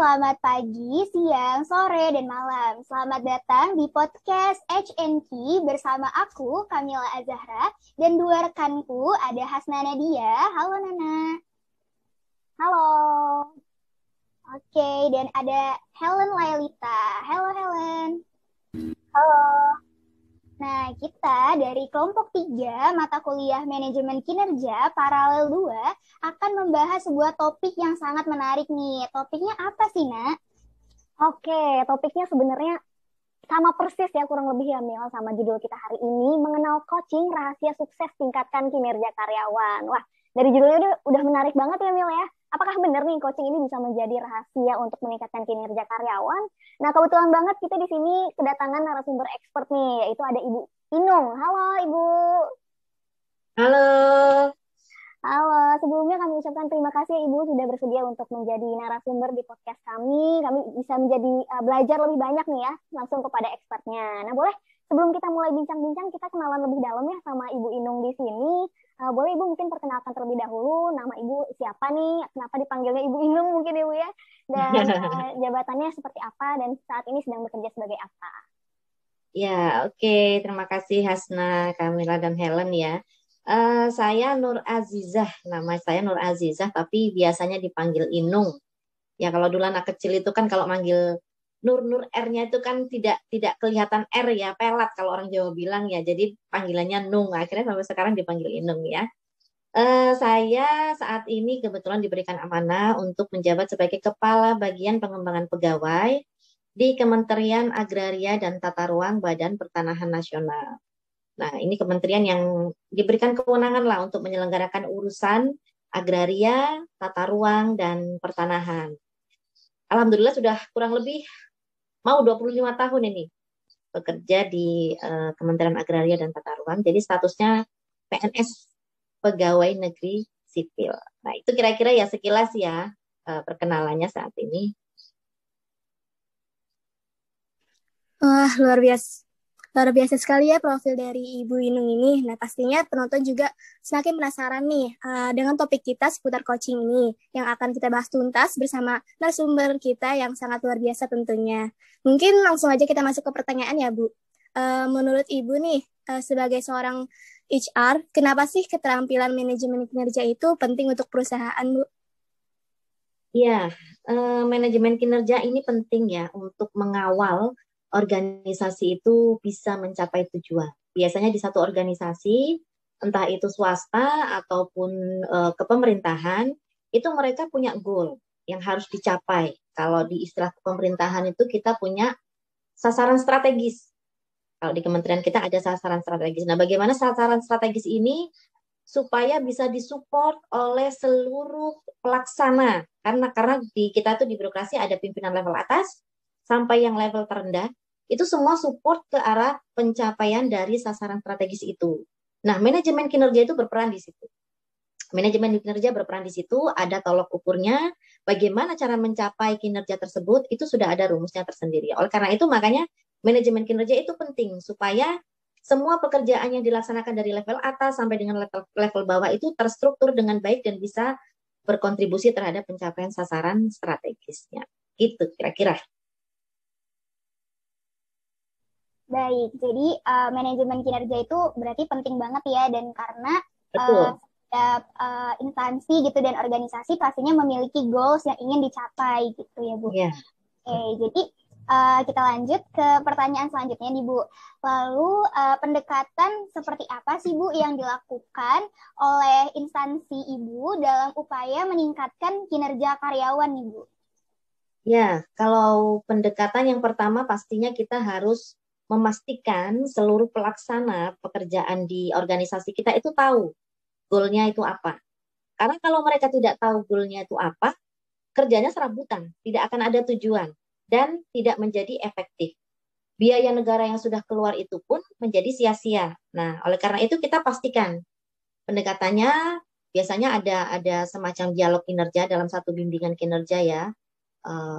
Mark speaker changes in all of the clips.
Speaker 1: selamat pagi, siang, sore, dan malam. Selamat datang di podcast HNK bersama aku, Kamila Azahra, dan dua rekanku ada Hasna Nadia. Halo Nana.
Speaker 2: Halo.
Speaker 1: Oke, dan ada Helen Lailita. Halo Helen.
Speaker 2: Halo.
Speaker 1: Nah, kita dari kelompok 3 mata kuliah Manajemen Kinerja Paralel 2 akan membahas sebuah topik yang sangat menarik nih. Topiknya apa sih, Nak?
Speaker 2: Oke, topiknya sebenarnya sama persis ya kurang lebih ya Mil sama judul kita hari ini, mengenal coaching rahasia sukses tingkatkan kinerja karyawan. Wah, dari judulnya udah menarik banget ya Mil ya. Apakah benar nih coaching ini bisa menjadi rahasia untuk meningkatkan kinerja karyawan? Nah, kebetulan banget kita di sini kedatangan narasumber expert nih, yaitu ada Ibu Inung. Halo Ibu.
Speaker 3: Halo.
Speaker 2: Halo, sebelumnya kami ucapkan terima kasih ya Ibu sudah bersedia untuk menjadi narasumber di podcast kami. Kami bisa menjadi belajar lebih banyak nih ya, langsung kepada expertnya. Nah, boleh sebelum kita mulai bincang-bincang, kita kenalan lebih dalam ya sama Ibu Inung di sini. Boleh Ibu mungkin perkenalkan terlebih dahulu, nama Ibu siapa nih, kenapa dipanggilnya Ibu Inung mungkin Ibu ya, dan jabatannya seperti apa, dan saat ini sedang bekerja sebagai apa?
Speaker 3: Ya, oke. Terima kasih Hasna, Kamila, dan Helen ya. Saya Nur Azizah, nama saya Nur Azizah, tapi biasanya dipanggil Inung. Ya, kalau dulu anak kecil itu kan kalau manggil Nur R-nya itu kan tidak kelihatan R ya, pelat kalau orang Jawa bilang ya. Jadi panggilannya Nung. Akhirnya sampai sekarang dipanggil Inung ya. Saya saat ini kebetulan diberikan amanah untuk menjabat sebagai Kepala Bagian Pengembangan Pegawai di Kementerian Agraria dan Tata Ruang Badan Pertanahan Nasional. Nah, ini kementerian yang diberikan kewenangan lah untuk menyelenggarakan urusan agraria, tata ruang, dan pertanahan. Alhamdulillah sudah kurang lebih mau 25 tahun ini bekerja di Kementerian Agraria dan Tata Ruang. Jadi statusnya PNS, Pegawai Negeri Sipil. Nah, itu kira-kira ya sekilas ya perkenalannya saat ini.
Speaker 1: Wah, luar biasa. Luar biasa sekali ya profil dari Ibu Inung ini. Nah, pastinya penonton juga semakin penasaran nih dengan topik kita seputar coaching ini yang akan kita bahas tuntas bersama narasumber kita yang sangat luar biasa tentunya. Mungkin langsung aja kita masuk ke pertanyaan ya, Bu. Menurut Ibu nih, sebagai seorang HR, kenapa sih keterampilan manajemen kinerja itu penting untuk perusahaan, Bu?
Speaker 3: Ya, manajemen kinerja ini penting ya untuk mengawal organisasi itu bisa mencapai tujuan. Biasanya di satu organisasi, entah itu swasta ataupun kepemerintahan, itu mereka punya goal yang harus dicapai. Kalau di istilah pemerintahan itu kita punya sasaran strategis. Kalau di kementerian kita ada sasaran strategis. Nah, bagaimana sasaran strategis ini supaya bisa disupport oleh seluruh pelaksana? Karena di kita tuh di birokrasi ada pimpinan level atas sampai yang level terendah, itu semua support ke arah pencapaian dari sasaran strategis itu. Nah, manajemen kinerja itu berperan di situ. Manajemen kinerja berperan di situ, ada tolok ukurnya, bagaimana cara mencapai kinerja tersebut, itu sudah ada rumusnya tersendiri. Oleh karena itu, makanya manajemen kinerja itu penting, supaya semua pekerjaan yang dilaksanakan dari level atas sampai dengan level bawah itu terstruktur dengan baik dan bisa berkontribusi terhadap pencapaian sasaran strategisnya. Itu kira-kira.
Speaker 1: Baik, jadi manajemen kinerja itu berarti penting banget ya, dan karena
Speaker 3: Betul.
Speaker 1: setiap instansi gitu dan organisasi pastinya memiliki goals yang ingin dicapai gitu ya, Bu.
Speaker 3: Ya.
Speaker 1: Oke, jadi kita lanjut ke pertanyaan selanjutnya nih, Bu. Lalu pendekatan seperti apa sih, Bu, yang dilakukan oleh instansi Ibu dalam upaya meningkatkan kinerja karyawan nih, Bu?
Speaker 3: Ya, kalau pendekatan yang pertama pastinya kita harus memastikan seluruh pelaksana pekerjaan di organisasi kita itu tahu goalnya itu apa. Karena kalau mereka tidak tahu goalnya itu apa, kerjanya serabutan, tidak akan ada tujuan, dan tidak menjadi efektif. Biaya negara yang sudah keluar itu pun menjadi sia-sia. Nah, oleh karena itu kita pastikan pendekatannya biasanya ada semacam dialog kinerja dalam satu bimbingan kinerja ya.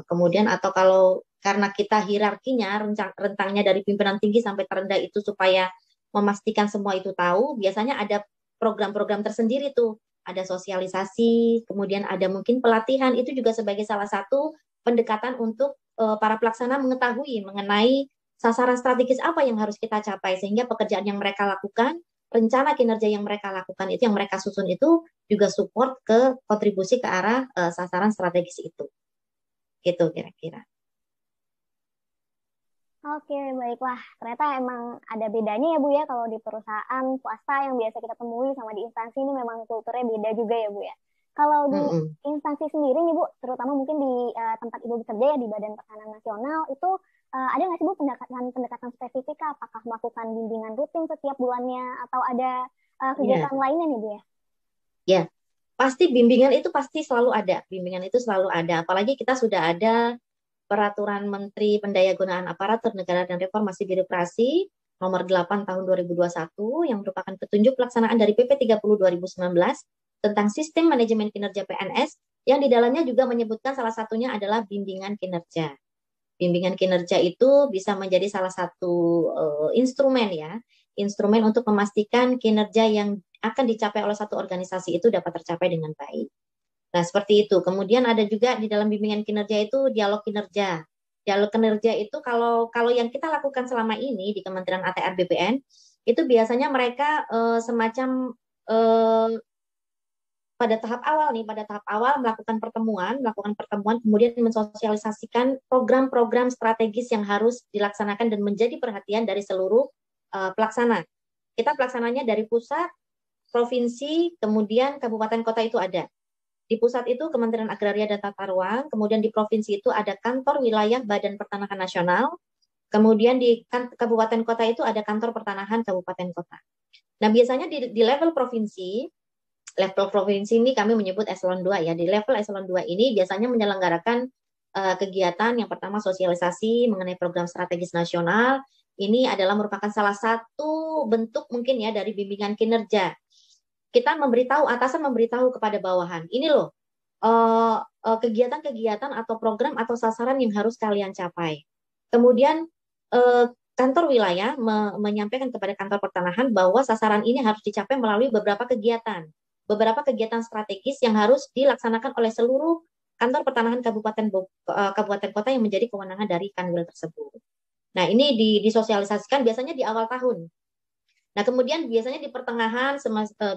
Speaker 3: Kemudian atau kalau karena kita hierarkinya rentangnya dari pimpinan tinggi sampai terendah itu supaya memastikan semua itu tahu, biasanya ada program-program tersendiri tuh, ada sosialisasi, kemudian ada mungkin pelatihan, itu juga sebagai salah satu pendekatan untuk para pelaksana mengetahui mengenai sasaran strategis apa yang harus kita capai, sehingga pekerjaan yang mereka lakukan, rencana kinerja yang mereka lakukan itu, yang mereka susun itu juga support ke kontribusi ke arah sasaran strategis itu. Gitu kira-kira.
Speaker 2: Oke, baiklah. Ternyata emang ada bedanya ya Bu ya, kalau di perusahaan swasta yang biasa kita temui sama di instansi ini memang kulturnya beda juga ya Bu ya. Kalau di instansi sendiri nih Bu, terutama mungkin di tempat Ibu bekerja ya di Badan Pertahanan Nasional, itu ada nggak sih Bu pendekatan spesifik, apakah melakukan bimbingan rutin setiap bulannya atau ada kegiatan lainnya nih Bu ya?
Speaker 3: Ya, pasti bimbingan itu pasti selalu ada. Bimbingan itu selalu ada. Apalagi kita sudah ada Peraturan Menteri Pendayagunaan Aparatur Negara dan Reformasi Birokrasi nomor 8 tahun 2021 yang merupakan petunjuk pelaksanaan dari PP 30 2019 tentang sistem manajemen kinerja PNS, yang di dalamnya juga menyebutkan salah satunya adalah bimbingan kinerja. Bimbingan kinerja itu bisa menjadi salah satu instrumen ya, instrumen untuk memastikan kinerja yang akan dicapai oleh satu organisasi itu dapat tercapai dengan baik. Nah, seperti itu. Kemudian ada juga di dalam bimbingan kinerja itu dialog kinerja. Dialog kinerja itu kalau yang kita lakukan selama ini di Kementerian ATR BPN, itu biasanya mereka semacam pada tahap awal melakukan pertemuan, kemudian mensosialisasikan program-program strategis yang harus dilaksanakan dan menjadi perhatian dari seluruh pelaksana. Kita pelaksananya dari pusat, provinsi, kemudian kabupaten kota itu ada. Di pusat itu Kementerian Agraria dan Tata Ruang, kemudian di provinsi itu ada kantor wilayah Badan Pertanahan Nasional, kemudian di kabupaten kota itu ada kantor pertanahan kabupaten kota. Nah, biasanya di level provinsi ini kami menyebut eselon 2 ya. Di level eselon 2 ini biasanya menyelenggarakan kegiatan yang pertama sosialisasi mengenai program strategis nasional. Ini adalah merupakan salah satu bentuk mungkin ya dari bimbingan kinerja. Kita atasan memberitahu kepada bawahan, ini loh kegiatan-kegiatan atau program atau sasaran yang harus kalian capai. Kemudian kantor wilayah menyampaikan kepada kantor pertanahan bahwa sasaran ini harus dicapai melalui beberapa kegiatan strategis yang harus dilaksanakan oleh seluruh kantor pertanahan kabupaten kota yang menjadi kewenangan dari Kanwil tersebut. Nah, ini disosialisasikan biasanya di awal tahun. Nah, kemudian biasanya di pertengahan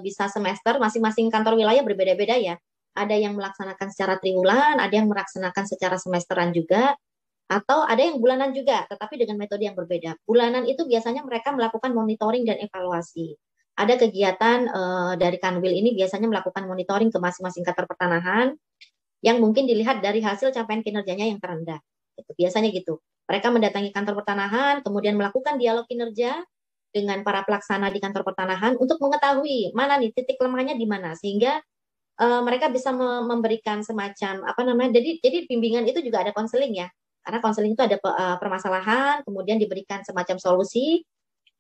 Speaker 3: bisa semester, masing-masing kantor wilayah berbeda-beda ya. Ada yang melaksanakan secara triwulan, ada yang melaksanakan secara semesteran juga, atau ada yang bulanan juga, tetapi dengan metode yang berbeda. Bulanan itu biasanya mereka melakukan monitoring dan evaluasi. Ada kegiatan dari Kanwil ini biasanya melakukan monitoring ke masing-masing kantor pertanahan, yang mungkin dilihat dari hasil capaian kinerjanya yang terendah. Biasanya gitu. Mereka mendatangi kantor pertanahan, kemudian melakukan dialog kinerja dengan para pelaksana di kantor pertanahan untuk mengetahui mana nih titik lemahnya di mana, sehingga mereka bisa memberikan semacam jadi bimbingan itu juga ada konseling ya, karena konseling itu ada permasalahan, kemudian diberikan semacam solusi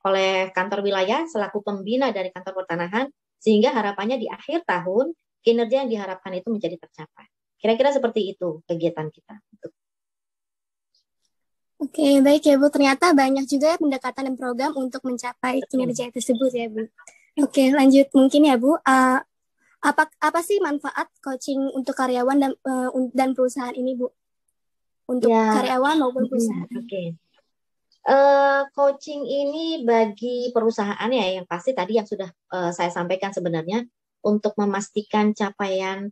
Speaker 3: oleh kantor wilayah selaku pembina dari kantor pertanahan, sehingga harapannya di akhir tahun kinerja yang diharapkan itu menjadi tercapai. Kira-kira seperti itu kegiatan kita.
Speaker 1: Oke, baik ya Bu. Ternyata banyak juga ya pendekatan dan program untuk mencapai kinerja tersebut ya Bu. Oke, lanjut mungkin ya Bu. Apa sih manfaat coaching untuk karyawan dan perusahaan ini Bu? Untuk karyawan maupun perusahaan.
Speaker 3: Oke. Coaching ini bagi perusahaan ya, yang pasti tadi yang sudah saya sampaikan sebenarnya, untuk memastikan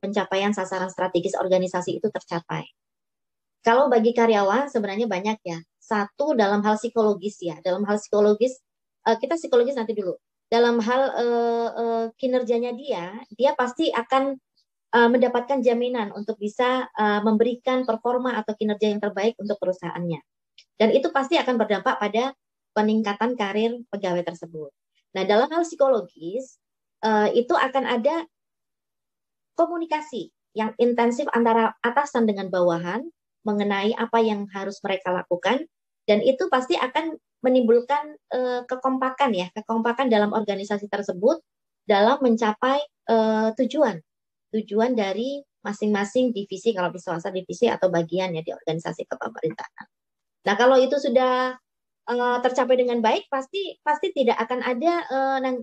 Speaker 3: pencapaian sasaran strategis organisasi itu tercapai. Kalau bagi karyawan sebenarnya banyak ya. Satu, dalam hal psikologis ya. Dalam hal psikologis, kita psikologis nanti dulu. Dalam hal kinerjanya dia pasti akan mendapatkan jaminan untuk bisa memberikan performa atau kinerja yang terbaik untuk perusahaannya. Dan itu pasti akan berdampak pada peningkatan karir pegawai tersebut. Nah, dalam hal psikologis, itu akan ada komunikasi yang intensif antara atasan dengan bawahan, mengenai apa yang harus mereka lakukan, dan itu pasti akan menimbulkan kekompakan dalam organisasi tersebut dalam mencapai tujuan dari masing-masing divisi, kalau di swasta divisi atau bagian ya di organisasi kepemerintahan. Nah, kalau itu sudah tercapai dengan baik, pasti tidak akan ada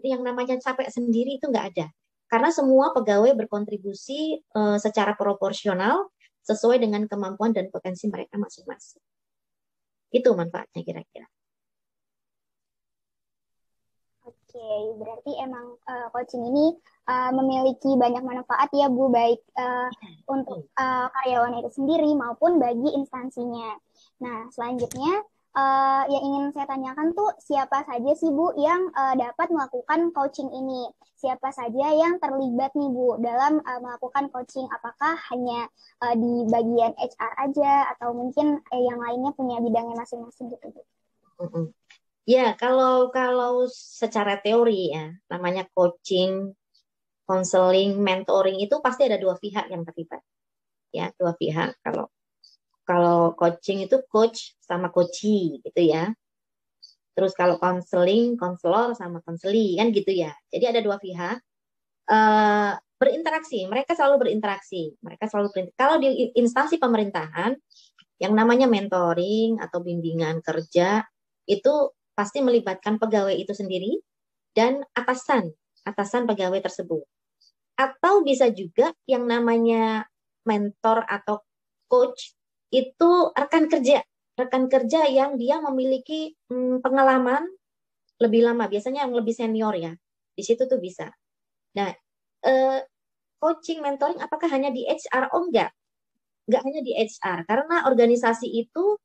Speaker 3: yang namanya capek sendiri, itu nggak ada, karena semua pegawai berkontribusi secara proporsional, sesuai dengan kemampuan dan potensi mereka masing-masing. Itu manfaatnya kira-kira.
Speaker 2: Oke, berarti emang coaching ini memiliki banyak manfaat ya Bu, baik untuk karyawan itu sendiri maupun bagi instansinya. Nah, selanjutnya yang ingin saya tanyakan tuh siapa saja sih Bu yang dapat melakukan coaching ini? Siapa saja yang terlibat nih Bu dalam melakukan coaching? Apakah hanya di bagian HR aja atau mungkin yang lainnya punya bidangnya masing-masing gitu Bu?
Speaker 3: Ya, kalau secara teori ya, namanya coaching, counseling, mentoring itu pasti ada dua pihak yang terlibat. Ya, dua pihak. Kalau coaching itu coach sama coachee gitu ya. Terus kalau counseling, konselor sama konseli kan gitu ya. Jadi ada dua pihak berinteraksi. Mereka selalu berinteraksi. Kalau di instansi pemerintahan yang namanya mentoring atau bimbingan kerja itu pasti melibatkan pegawai itu sendiri dan atasan pegawai tersebut. Atau bisa juga yang namanya mentor atau coach itu rekan kerja yang dia memiliki pengalaman lebih lama, biasanya yang lebih senior ya. Di situ tuh bisa. Nah, coaching, mentoring apakah hanya di HR? Oh enggak hanya di HR, karena organisasi itu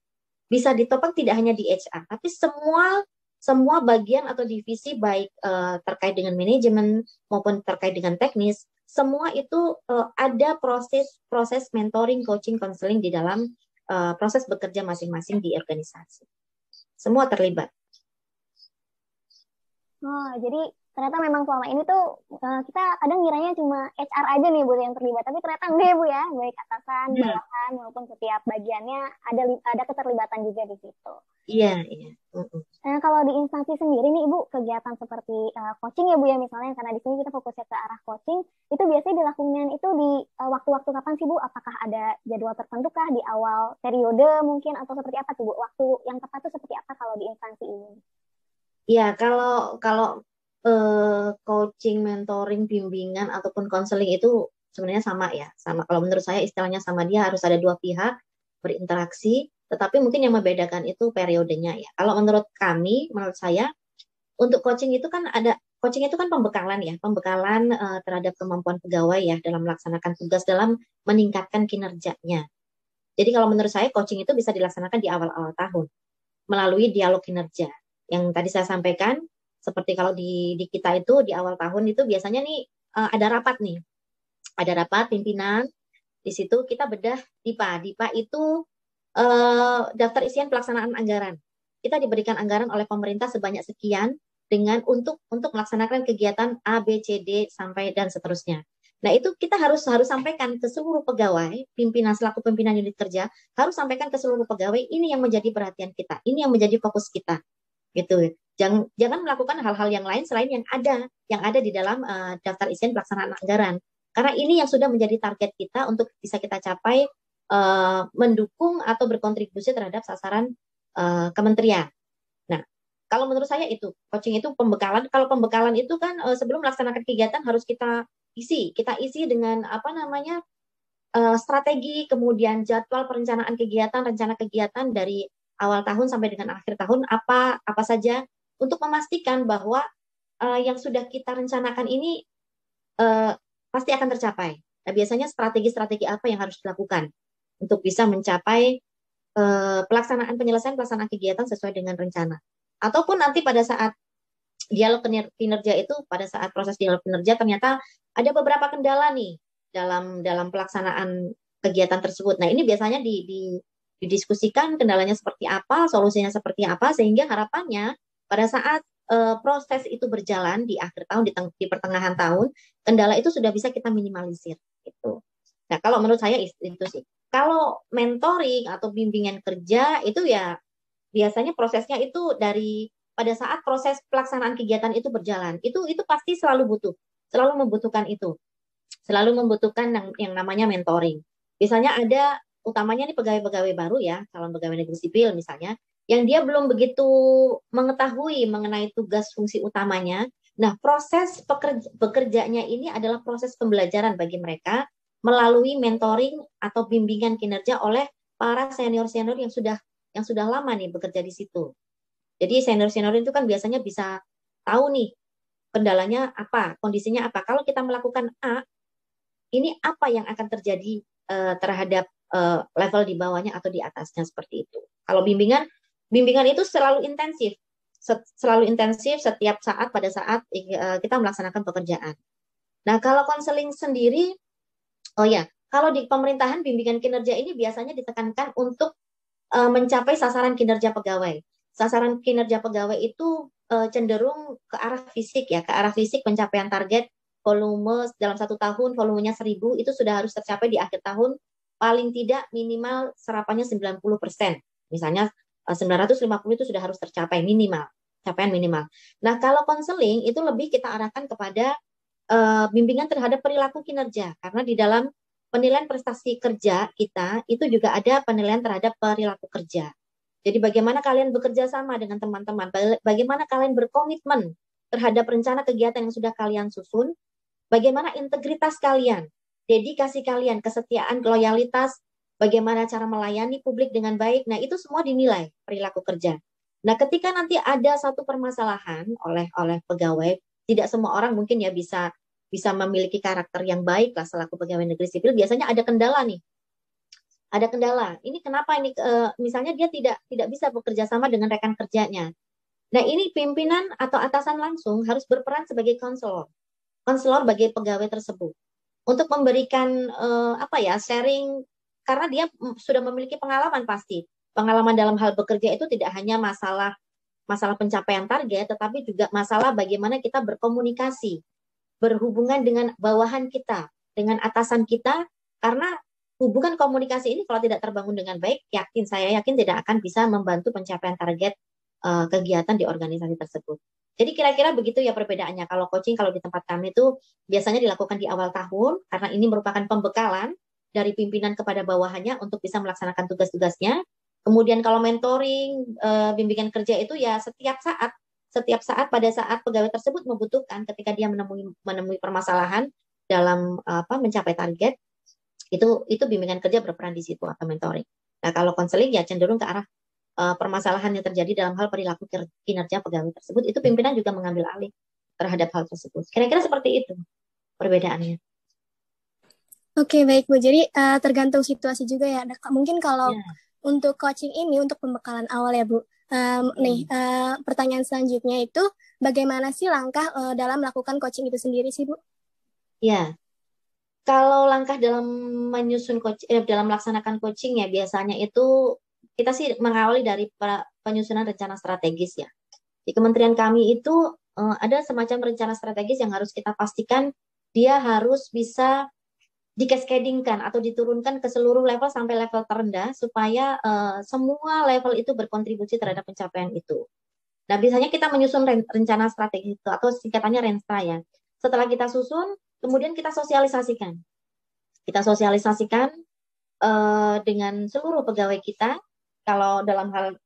Speaker 3: bisa ditopang tidak hanya di HR, tapi semua bagian atau divisi baik terkait dengan manajemen maupun terkait dengan teknis, semua itu ada proses mentoring, coaching, counseling di dalam proses bekerja masing-masing di organisasi. Semua terlibat.
Speaker 2: Oh, jadi ternyata memang selama ini tuh kita kadang ngiranya cuma HR aja nih Bu yang terlibat, tapi ternyata enggak ya Bu ya, baik atasan, bawahan maupun setiap bagiannya ada keterlibatan juga di situ.
Speaker 3: Iya.
Speaker 2: Nah, kalau di instansi sendiri nih Ibu, kegiatan seperti coaching ya Bu ya misalnya, karena di sini kita fokusnya ke arah coaching, itu biasanya dilakukan itu di waktu-waktu kapan sih Bu? Apakah ada jadwal tertentu kah di awal periode mungkin atau seperti apa tuh Bu? Waktu yang tepat tuh seperti apa kalau di instansi ini?
Speaker 3: Ya, kalau coaching, mentoring, bimbingan ataupun konseling itu sebenarnya sama ya. Sama. Kalau menurut saya istilahnya sama, dia harus ada dua pihak berinteraksi, tetapi mungkin yang membedakan itu periodenya ya. Kalau menurut saya untuk coaching itu kan pembekalan ya, terhadap kemampuan pegawai ya dalam melaksanakan tugas, dalam meningkatkan kinerjanya. Jadi kalau menurut saya coaching itu bisa dilaksanakan di awal-awal tahun melalui dialog kinerja. Yang tadi saya sampaikan, seperti kalau di kita itu di awal tahun itu biasanya nih ada rapat pimpinan. Di situ kita bedah DIPA. DIPA itu daftar isian pelaksanaan anggaran. Kita diberikan anggaran oleh pemerintah sebanyak sekian untuk melaksanakan kegiatan A, B, C, D sampai dan seterusnya. Nah, itu kita harus sampaikan ke seluruh pegawai, selaku pimpinan unit kerja, harus sampaikan ke seluruh pegawai, ini yang menjadi perhatian kita, ini yang menjadi fokus kita. Gitu. Jangan melakukan hal-hal yang lain selain yang ada di dalam daftar isian pelaksanaan anggaran. Karena ini yang sudah menjadi target kita untuk bisa kita capai mendukung atau berkontribusi terhadap sasaran kementerian. Nah, kalau menurut saya itu coaching itu pembekalan. Kalau pembekalan itu kan sebelum melaksanakan kegiatan harus kita isi dengan strategi, kemudian jadwal perencanaan rencana kegiatan dari awal tahun sampai dengan akhir tahun apa saja untuk memastikan bahwa yang sudah kita rencanakan ini pasti akan tercapai. Nah, biasanya strategi-strategi apa yang harus dilakukan untuk bisa mencapai penyelesaian pelaksanaan kegiatan sesuai dengan rencana. Ataupun nanti pada saat dialog kinerja itu, pada saat proses dialog kinerja ternyata ada beberapa kendala nih dalam pelaksanaan kegiatan tersebut. Nah, ini biasanya didiskusikan kendalanya seperti apa, solusinya seperti apa, sehingga harapannya pada saat proses itu berjalan di akhir tahun, di pertengahan tahun, kendala itu sudah bisa kita minimalisir. Gitu. Nah, kalau menurut saya itu sih. Kalau mentoring atau bimbingan kerja itu ya biasanya prosesnya itu pada saat proses pelaksanaan kegiatan itu berjalan, itu pasti selalu membutuhkan yang namanya mentoring. Biasanya ada, utamanya nih pegawai-pegawai baru ya, calon pegawai negeri sipil misalnya, yang dia belum begitu mengetahui mengenai tugas fungsi utamanya. Nah, proses bekerjanya ini adalah proses pembelajaran bagi mereka melalui mentoring atau bimbingan kinerja oleh para senior-senior yang sudah lama nih bekerja di situ. Jadi senior-senior itu kan biasanya bisa tahu nih kendalanya apa, kondisinya apa. Kalau kita melakukan A, ini apa yang akan terjadi terhadap level di bawahnya atau di atasnya seperti itu. Kalau bimbingan itu selalu intensif setiap saat pada saat kita melaksanakan pekerjaan. Nah, kalau konseling sendiri, oh ya, kalau di pemerintahan bimbingan kinerja ini biasanya ditekankan untuk mencapai sasaran kinerja pegawai. Sasaran kinerja pegawai itu cenderung ke arah fisik ya, ke arah fisik pencapaian target volume dalam 1 tahun, volumenya 1.000 itu sudah harus tercapai di akhir tahun, paling tidak minimal serapannya 90%. Misalnya 950 itu sudah harus tercapai minimal, capaian minimal. Nah, kalau konseling itu lebih kita arahkan kepada bimbingan terhadap perilaku kinerja, karena di dalam penilaian prestasi kerja kita itu juga ada penilaian terhadap perilaku kerja. Jadi bagaimana kalian bekerja sama dengan teman-teman, bagaimana kalian berkomitmen terhadap rencana kegiatan yang sudah kalian susun, bagaimana integritas kalian, dedikasi kalian, kesetiaan, loyalitas, bagaimana cara melayani publik dengan baik. Nah, itu semua dinilai perilaku kerja. Nah, ketika nanti ada satu permasalahan oleh pegawai, tidak semua orang mungkin ya bisa memiliki karakter yang baik lah selaku pegawai negeri sipil. Biasanya ada kendala nih. Ada kendala. Ini kenapa ini misalnya dia tidak bisa bekerja sama dengan rekan kerjanya. Nah, ini pimpinan atau atasan langsung harus berperan sebagai konselor bagi pegawai tersebut untuk memberikan sharing, karena dia sudah memiliki pengalaman pasti. Pengalaman dalam hal bekerja itu tidak hanya masalah pencapaian target, tetapi juga masalah bagaimana kita berkomunikasi, berhubungan dengan bawahan kita, dengan atasan kita, karena hubungan komunikasi ini kalau tidak terbangun dengan baik, saya yakin tidak akan bisa membantu pencapaian target kegiatan di organisasi tersebut. Jadi kira-kira begitu ya perbedaannya. Kalau coaching, kalau di tempat kami itu biasanya dilakukan di awal tahun, karena ini merupakan pembekalan dari pimpinan kepada bawahannya untuk bisa melaksanakan tugas-tugasnya. Kemudian kalau mentoring, bimbingan kerja itu ya setiap saat pada saat pegawai tersebut membutuhkan, ketika dia menemui permasalahan dalam mencapai target, itu bimbingan kerja berperan di situ atau mentoring. Nah, kalau konseling ya cenderung ke arah permasalahan yang terjadi dalam hal perilaku kinerja pegawai tersebut, itu pimpinan juga mengambil alih terhadap hal tersebut. Kira-kira seperti itu perbedaannya.
Speaker 1: Oke, baik Bu. Jadi tergantung situasi juga ya. Mungkin kalau untuk coaching ini, untuk pembekalan awal ya Bu. Pertanyaan selanjutnya itu, bagaimana sih langkah dalam melakukan coaching itu sendiri sih Bu?
Speaker 3: Ya, kalau langkah dalam dalam melaksanakan coaching ya biasanya itu kita sih mengawali dari penyusunan rencana strategis ya. Di kementerian kami itu ada semacam rencana strategis yang harus kita pastikan dia harus bisa dikascadingkan atau diturunkan ke seluruh level sampai level terendah supaya semua level itu berkontribusi terhadap pencapaian itu. Nah, biasanya kita menyusun rencana strategi itu atau singkatannya Renstra ya. Setelah kita susun, kemudian kita sosialisasikan. Kita sosialisasikan dengan seluruh pegawai kita. Kalau dalam hal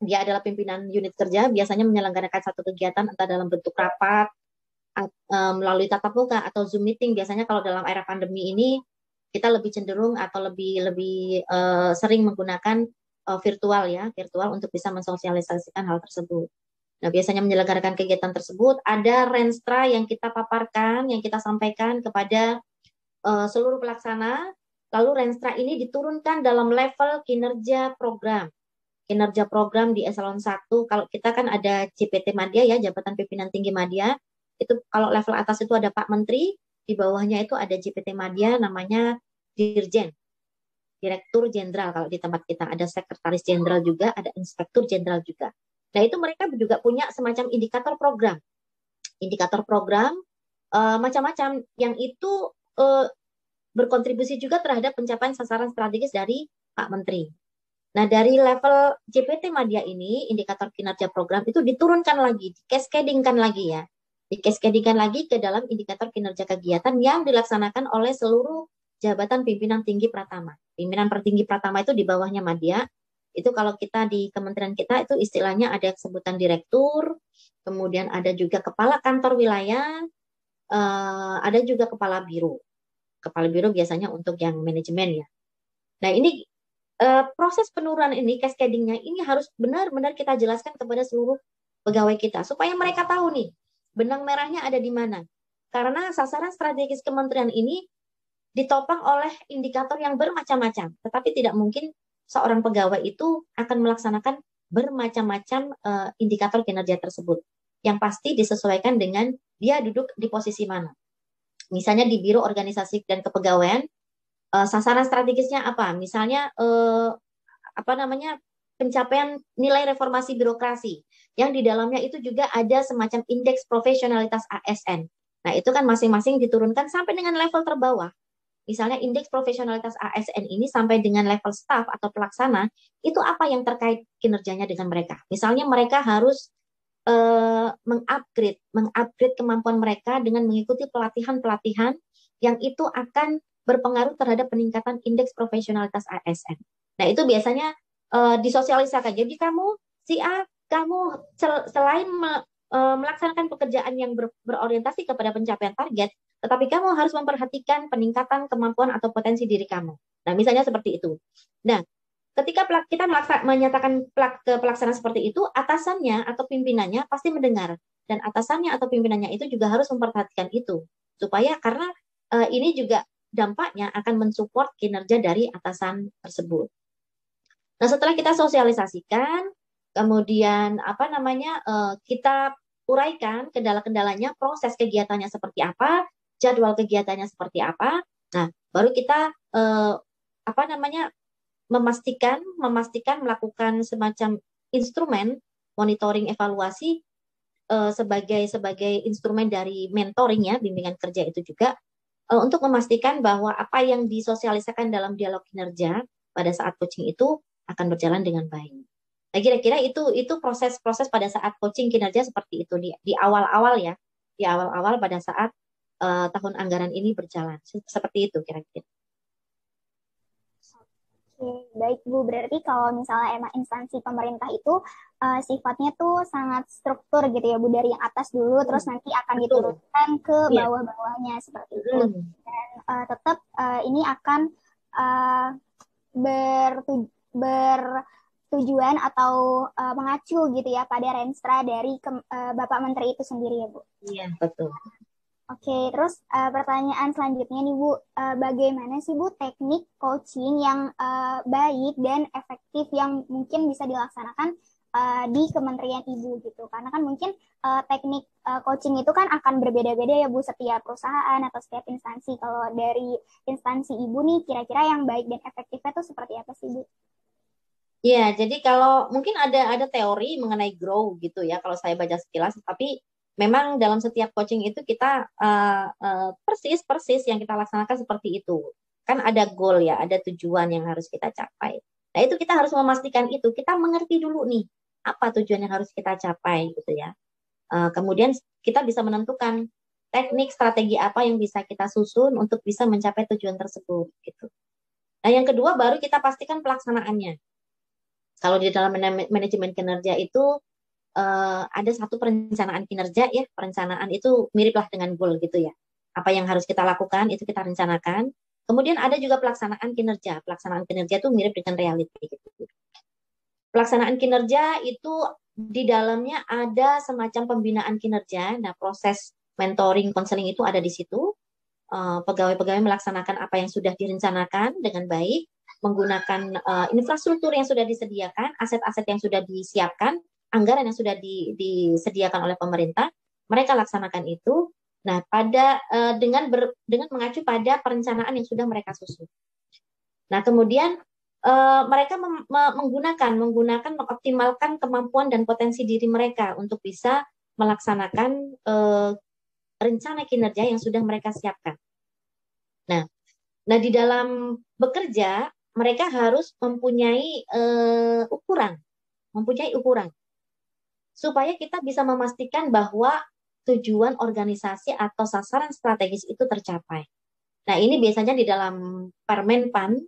Speaker 3: dia adalah pimpinan unit kerja, biasanya menyelenggarakan satu kegiatan entah dalam bentuk rapat, melalui tatap muka atau Zoom meeting. Biasanya kalau dalam era pandemi ini kita lebih cenderung atau lebih sering menggunakan virtual untuk bisa mensosialisasikan hal tersebut. Nah, biasanya menyelenggarakan kegiatan tersebut ada Renstra yang kita paparkan, yang kita sampaikan kepada seluruh pelaksana. Lalu Renstra ini diturunkan dalam level kinerja program. Kinerja program di eselon 1, kalau kita kan ada JPT Madya ya, Jabatan Pimpinan Tinggi Madya. Itu kalau level atas itu ada Pak Menteri, di bawahnya itu ada JPT Madya namanya Dirjen, Direktur Jenderal. Kalau di tempat kita ada Sekretaris Jenderal juga, ada Inspektur Jenderal juga. Nah, itu mereka juga punya semacam indikator program. Indikator program macam-macam yang itu berkontribusi juga terhadap pencapaian sasaran strategis dari Pak Menteri. Nah, dari level JPT Madya ini, indikator kinerja program itu diturunkan lagi, dikascadingkan lagi ya. Dikascadingkan lagi ke dalam indikator kinerja kegiatan yang dilaksanakan oleh seluruh jabatan pimpinan tinggi pratama. Pimpinan tertinggi pratama itu di bawahnya Madya. Itu kalau kita di kementerian kita itu istilahnya ada sebutan direktur, kemudian ada juga kepala kantor wilayah, ada juga kepala biro. kepala biro biasanya untuk yang manajemen ya. Nah, ini proses penurunan ini, cascading-nya ini harus benar-benar kita jelaskan kepada seluruh pegawai kita supaya mereka tahu nih benang merahnya ada di mana. Karena sasaran strategis kementerian ini ditopang oleh indikator yang bermacam-macam, tetapi tidak mungkin seorang pegawai itu akan melaksanakan bermacam-macam indikator kinerja tersebut. Yang pasti disesuaikan dengan dia duduk di posisi mana. Misalnya di Biro Organisasi dan Kepegawaian, sasaran strategisnya apa? Misalnya pencapaian nilai reformasi birokrasi yang di dalamnya itu juga ada semacam indeks profesionalitas ASN. Nah, itu kan masing-masing diturunkan sampai dengan level terbawah. Misalnya indeks profesionalitas ASN ini sampai dengan level staff atau pelaksana, itu apa yang terkait kinerjanya dengan mereka. Misalnya mereka harus mengupgrade kemampuan mereka dengan mengikuti pelatihan-pelatihan yang itu akan berpengaruh terhadap peningkatan indeks profesionalitas ASN. Nah, itu biasanya disosialisasikan. Jadi kamu, si A, kamu selain melaksanakan pekerjaan yang berorientasi kepada pencapaian target, tetapi kamu harus memperhatikan peningkatan kemampuan atau potensi diri kamu. Nah, misalnya seperti itu. Nah, ketika kita menyatakan ke pelaksana seperti itu, atasannya atau pimpinannya pasti mendengar. Dan atasannya atau pimpinannya itu juga harus memperhatikan itu. Supaya karena ini juga dampaknya akan mensupport kinerja dari atasan tersebut. Nah, setelah kita sosialisasikan, kemudian kita uraikan kendala-kendalanya, proses kegiatannya seperti apa, jadwal kegiatannya seperti apa. Nah, baru kita memastikan melakukan semacam instrumen monitoring evaluasi sebagai instrumen dari mentoring ya, bimbingan kerja itu juga untuk memastikan bahwa apa yang disosialisasikan dalam dialog kinerja pada saat coaching itu akan berjalan dengan baik. Nah, kira-kira itu proses pada saat coaching kinerja seperti itu di awal-awal ya, di awal-awal pada saat tahun anggaran ini berjalan. Seperti itu kira-kira.
Speaker 2: Oke, baik Bu. Berarti kalau misalnya emang instansi pemerintah itu sifatnya tuh sangat struktur gitu ya Bu, dari yang atas dulu, terus nanti akan diturunkan ke bawah-bawahnya seperti itu. Dan tetap ini akan bertujuan atau mengacu gitu ya pada renstra dari Bapak Menteri itu sendiri ya Bu.
Speaker 3: Iya, betul.
Speaker 2: Oke, terus pertanyaan selanjutnya nih Bu, bagaimana sih Bu teknik coaching yang baik dan efektif yang mungkin bisa dilaksanakan di Kementerian Ibu gitu? Karena kan mungkin teknik coaching itu kan akan berbeda-beda ya Bu setiap perusahaan atau setiap instansi. Kalau dari instansi Ibu nih, kira-kira yang baik dan efektifnya itu seperti apa sih Bu?
Speaker 3: Ya, jadi kalau mungkin ada teori mengenai grow gitu ya, kalau saya baca sekilas, tapi memang dalam setiap coaching itu kita persis yang kita laksanakan seperti itu. Kan ada goal ya, ada tujuan yang harus kita capai. Nah, itu kita harus memastikan itu. Kita mengerti dulu nih, apa tujuan yang harus kita capai gitu ya. Kemudian kita bisa menentukan teknik, strategi apa yang bisa kita susun untuk bisa mencapai tujuan tersebut gitu. Nah, yang kedua baru kita pastikan pelaksanaannya. Kalau di dalam manajemen kinerja itu ada satu perencanaan kinerja ya, perencanaan itu miriplah dengan goal gitu ya. Apa yang harus kita lakukan itu kita rencanakan. Kemudian ada juga pelaksanaan kinerja. Pelaksanaan kinerja itu mirip dengan reality gitu. Pelaksanaan kinerja itu di dalamnya ada semacam pembinaan kinerja. Nah, proses mentoring, konseling itu ada di situ. Pegawai-pegawai melaksanakan apa yang sudah direncanakan dengan baik, menggunakan infrastruktur yang sudah disediakan, aset-aset yang sudah disiapkan, anggaran yang sudah disediakan oleh pemerintah, mereka laksanakan itu. Nah, dengan mengacu pada perencanaan yang sudah mereka susun. Nah, kemudian mereka mengoptimalkan kemampuan dan potensi diri mereka untuk bisa melaksanakan rencana kinerja yang sudah mereka siapkan. Nah, di dalam bekerja mereka harus mempunyai ukuran supaya kita bisa memastikan bahwa tujuan organisasi atau sasaran strategis itu tercapai. Nah, ini biasanya di dalam Permenpan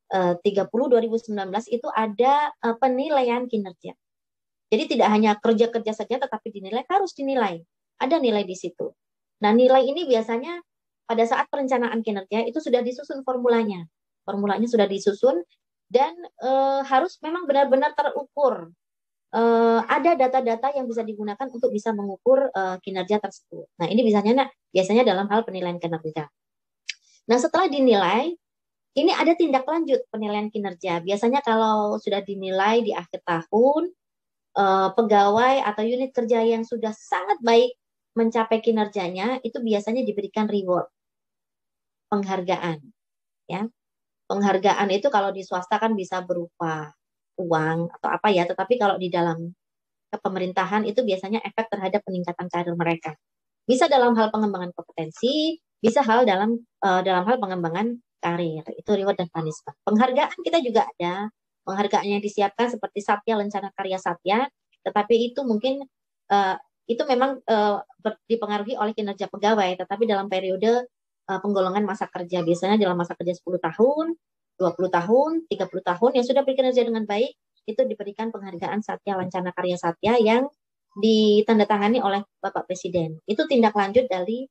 Speaker 3: 30 2019 itu ada penilaian kinerja. Jadi tidak hanya kerja-kerja saja tetapi harus dinilai. Ada nilai di situ. Nah, nilai ini biasanya pada saat perencanaan kinerja itu sudah disusun formulanya. Formulanya sudah disusun dan harus memang benar-benar terukur. Ada data-data yang bisa digunakan untuk bisa mengukur kinerja tersebut. Nah, ini biasanya dalam hal penilaian kinerja. Nah, setelah dinilai, ini ada tindak lanjut penilaian kinerja. Biasanya kalau sudah dinilai di akhir tahun, pegawai atau unit kerja yang sudah sangat baik mencapai kinerjanya, itu biasanya diberikan reward, penghargaan. Ya, penghargaan itu kalau di swasta kan bisa berupa uang atau apa ya, tetapi kalau di dalam kepemerintahan itu biasanya efek terhadap peningkatan karir mereka. Bisa dalam hal pengembangan kompetensi, bisa dalam hal pengembangan karir. Itu reward dan punishment. Penghargaan kita juga ada. Penghargaan yang disiapkan seperti Satya Lencana Karya Satya, tetapi itu mungkin itu memang dipengaruhi oleh kinerja pegawai, tetapi dalam periode penggolongan masa kerja. Biasanya dalam masa kerja 10 tahun, 20 tahun, 30 tahun yang sudah bekerja dengan baik, itu diberikan penghargaan Satya Lencana Karya Satya yang ditandatangani oleh Bapak Presiden. Itu tindak lanjut dari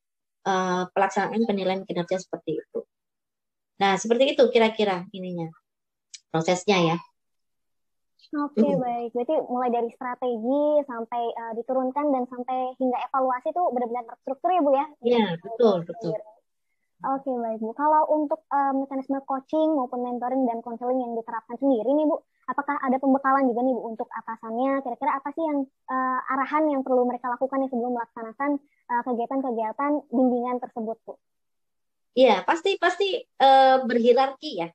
Speaker 3: pelaksanaan penilaian kinerja seperti itu. Nah, seperti itu kira-kira ininya, prosesnya ya.
Speaker 2: Oke, baik. Berarti mulai dari strategi sampai diturunkan dan sampai hingga evaluasi itu benar-benar terstruktur ya, Bu ya?
Speaker 3: Iya, betul.
Speaker 2: Oke, baik, Bu. Kalau untuk mekanisme coaching maupun mentoring dan konseling yang diterapkan sendiri nih, Bu, apakah ada pembekalan juga nih, Bu, untuk atasannya? Kira-kira apa sih yang arahan yang perlu mereka lakukan nih sebelum melaksanakan kegiatan-kegiatan bimbingan tersebut, Bu?
Speaker 3: Iya, pasti berhierarki ya.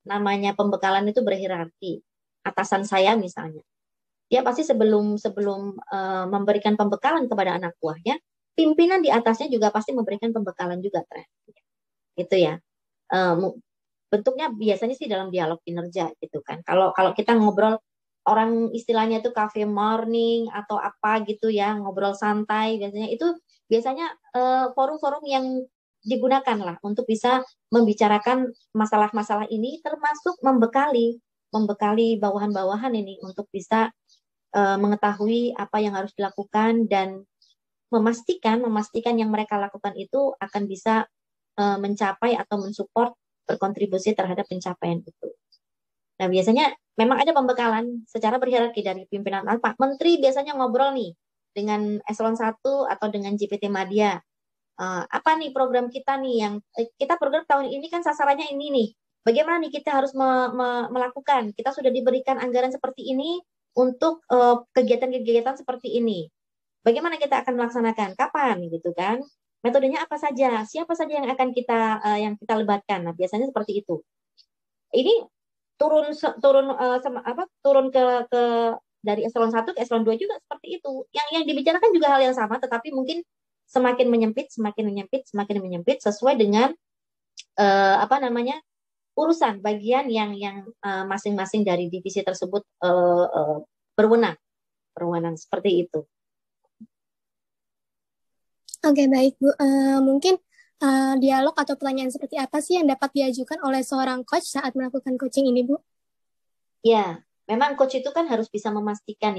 Speaker 3: Namanya pembekalan itu berhierarki. Atasan saya misalnya, dia pasti sebelum memberikan pembekalan kepada anak buahnya, pimpinan di atasnya juga pasti memberikan pembekalan juga, gitu ya. Bentuknya biasanya sih dalam dialog kinerja gitu kan. Kalau kita ngobrol, orang istilahnya itu cafe morning atau apa gitu ya, ngobrol santai, biasanya forum-forum yang digunakan lah untuk bisa membicarakan masalah-masalah ini, termasuk membekali bawahan-bawahan ini untuk bisa mengetahui apa yang harus dilakukan dan memastikan yang mereka lakukan itu akan bisa mencapai atau mensupport, berkontribusi terhadap pencapaian itu. Nah, biasanya memang ada pembekalan secara berhierarki dari pimpinan. Pak Menteri biasanya ngobrol nih dengan eselon 1 atau dengan JPT Madya. Apa nih program kita nih yang kita program tahun ini kan sasarannya ini nih. Bagaimana nih kita harus melakukan? Kita sudah diberikan anggaran seperti ini untuk kegiatan-kegiatan seperti ini. Bagaimana kita akan melaksanakan? Kapan gitu kan? Metodenya apa saja? Siapa saja yang akan kita libatkan? Nah, biasanya seperti itu. Ini turun ke dari eselon 1 ke eselon 2 juga seperti itu. Yang dibicarakan juga hal yang sama, tetapi mungkin semakin menyempit sesuai dengan urusan bagian yang masing-masing dari divisi tersebut berwenang seperti itu.
Speaker 1: Oke, baik Bu. Mungkin dialog atau pertanyaan seperti apa sih yang dapat diajukan oleh seorang coach saat melakukan coaching ini, Bu?
Speaker 3: Ya, memang coach itu kan harus bisa memastikan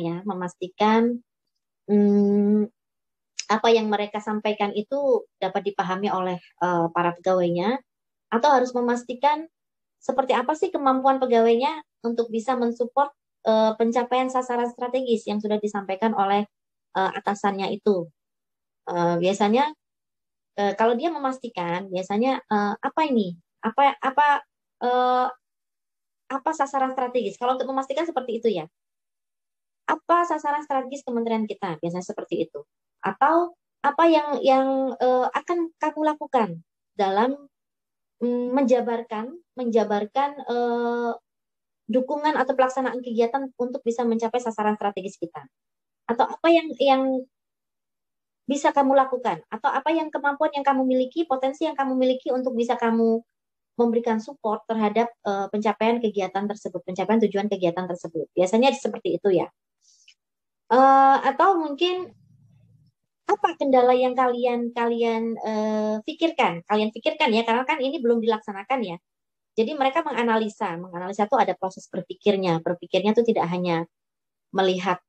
Speaker 3: apa yang mereka sampaikan itu dapat dipahami oleh para pegawainya, atau harus memastikan seperti apa sih kemampuan pegawainya untuk bisa mensupport pencapaian sasaran strategis yang sudah disampaikan oleh atasannya itu. Biasanya kalau dia memastikan, biasanya apa sasaran strategis? Kalau untuk memastikan seperti itu ya. Apa sasaran strategis kementerian kita? Biasanya seperti itu. Atau apa yang akan kamu lakukan dalam menjabarkan dukungan atau pelaksanaan kegiatan untuk bisa mencapai sasaran strategis kita. Atau apa yang bisa kamu lakukan, atau apa yang kemampuan yang kamu miliki, potensi yang kamu miliki untuk bisa kamu memberikan support terhadap pencapaian kegiatan tersebut, pencapaian tujuan kegiatan tersebut. Biasanya seperti itu ya. Atau mungkin apa kendala yang kalian pikirkan ya, karena kan ini belum dilaksanakan ya. Jadi mereka menganalisa itu ada proses berpikirnya itu tidak hanya melihat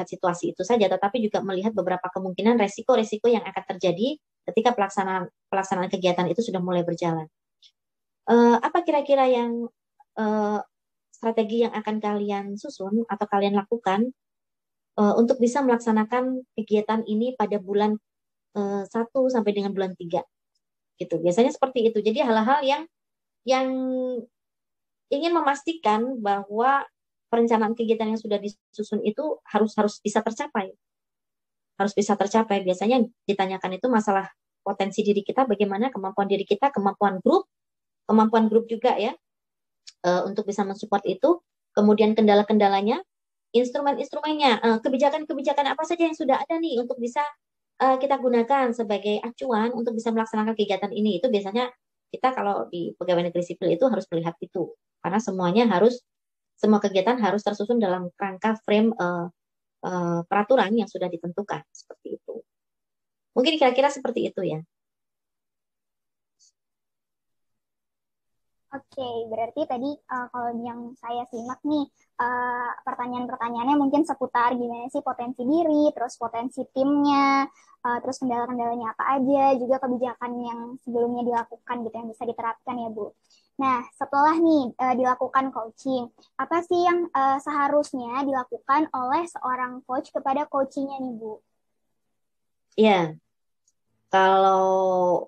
Speaker 3: situasi itu saja, tetapi juga melihat beberapa kemungkinan resiko-resiko yang akan terjadi ketika pelaksanaan pelaksanaan kegiatan itu sudah mulai berjalan. Apa kira-kira yang strategi yang akan kalian susun atau kalian lakukan untuk bisa melaksanakan kegiatan ini pada bulan 1 sampai dengan bulan 3 gitu. Biasanya seperti itu. Jadi hal-hal yang ingin memastikan bahwa perencanaan kegiatan yang sudah disusun itu harus bisa tercapai. Harus bisa tercapai. Biasanya ditanyakan itu masalah potensi diri kita, bagaimana kemampuan diri kita, kemampuan grup juga ya, untuk bisa mensupport itu. Kemudian kendala-kendalanya, instrumen-instrumennya, kebijakan-kebijakan apa saja yang sudah ada nih untuk bisa kita gunakan sebagai acuan untuk bisa melaksanakan kegiatan ini. Itu biasanya kita kalau di pegawai negeri sipil itu harus melihat itu. Karena semua kegiatan harus tersusun dalam rangka frame peraturan yang sudah ditentukan. Seperti itu. Mungkin kira-kira seperti itu ya.
Speaker 2: Oke, berarti tadi kalau yang saya simak nih, pertanyaan-pertanyaannya mungkin seputar gimana sih potensi diri, terus potensi timnya, terus kendala-kendalanya apa aja, juga kebijakan yang sebelumnya dilakukan gitu yang bisa diterapkan ya Bu. Nah, setelah nih dilakukan coaching, apa sih yang seharusnya dilakukan oleh seorang coach kepada coachingnya nih Bu?
Speaker 3: Ya, kalau